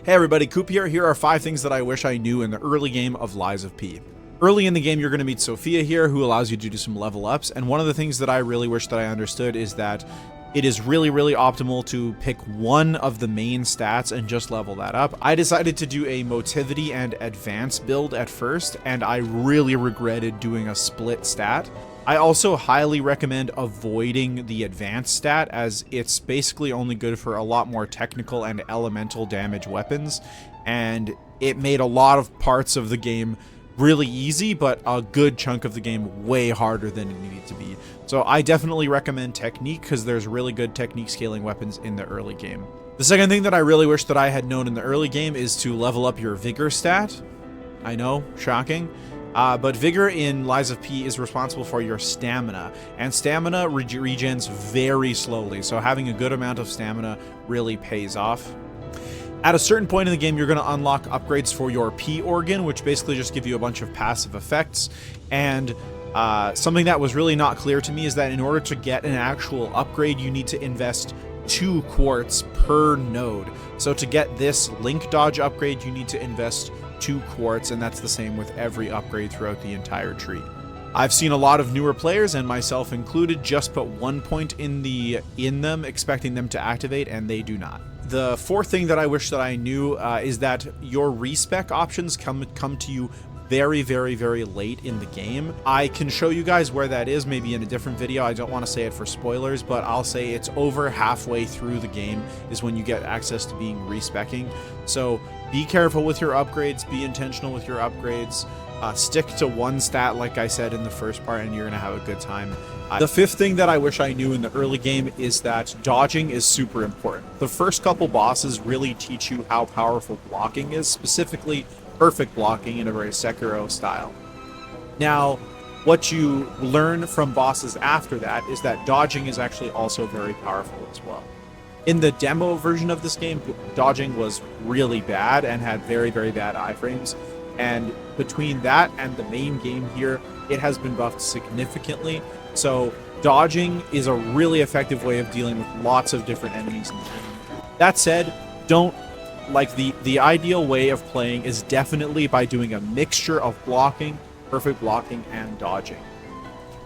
Hey everybody, Koop here. Here are 5 things that I wish I knew in the early game of Lies of P. Early in the game, you're going to meet Sophia here, who allows you to do some level ups, and one of the things that I really wish that I understood is that it is really optimal to pick one of the main stats and just level that up. I decided to do a motivity and advance build at first, and I really regretted doing a split stat. I also highly recommend avoiding the advanced stat, as it's basically only good for a lot more technical and elemental damage weapons, and it made a lot of parts of the game really easy, but a good chunk of the game way harder than it needed to be. So I definitely recommend technique, because there's really good technique scaling weapons in the early game. The second thing that I really wish that I had known in the early game is to level up your vigor stat. I know, shocking. But vigor in Lies of P is responsible for your stamina, and stamina regens very slowly, so having a good amount of stamina really pays off. At a certain point in the game, you're going to unlock upgrades for your P organ, which basically just give you a bunch of passive effects. And something that was really not clear to me is that in order to get an actual upgrade, you need to invest 2 quartz per node. So to get this link dodge upgrade, you need to invest 2 quartz, and that's the same with every upgrade throughout the entire tree. I've seen a lot of newer players, and myself included, just put 1 point in them, expecting them to activate, and they do not. The fourth thing that I wish that I knew is that your respec options come to you very late in the game. I can show you guys where that is maybe in a different video. I don't want to say it for spoilers, but I'll say it's over halfway through the game is when you get access to being respecking. So be careful with your upgrades, be intentional with your upgrades, stick to one stat like I said in the first part, and you're gonna have a good time. The fifth thing that I wish I knew in the early game is that dodging is super important. The first couple bosses really teach you how powerful blocking is, specifically perfect blocking in a very Sekiro style. Now, what you learn from bosses after that is that dodging is actually also very powerful as well. In the demo version of this game, dodging was really bad and had very bad iframes. And between that and the main game here, it has been buffed significantly. So dodging is a really effective way of dealing with lots of different enemies in the game. That said, the ideal way of playing is definitely by doing a mixture of blocking, perfect blocking, and dodging.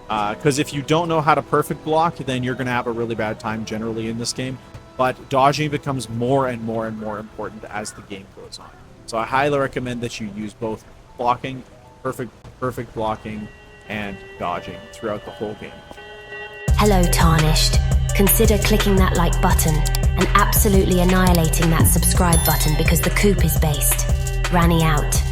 Because if you don't know how to perfect block, then you're going to have a really bad time generally in this game. But dodging becomes more and more important as the game goes on. So I highly recommend that you use both blocking, perfect blocking, and dodging throughout the whole game. Hello, Tarnished. Consider clicking that like button and absolutely annihilating that subscribe button, because TheKoop is based. Ranny out.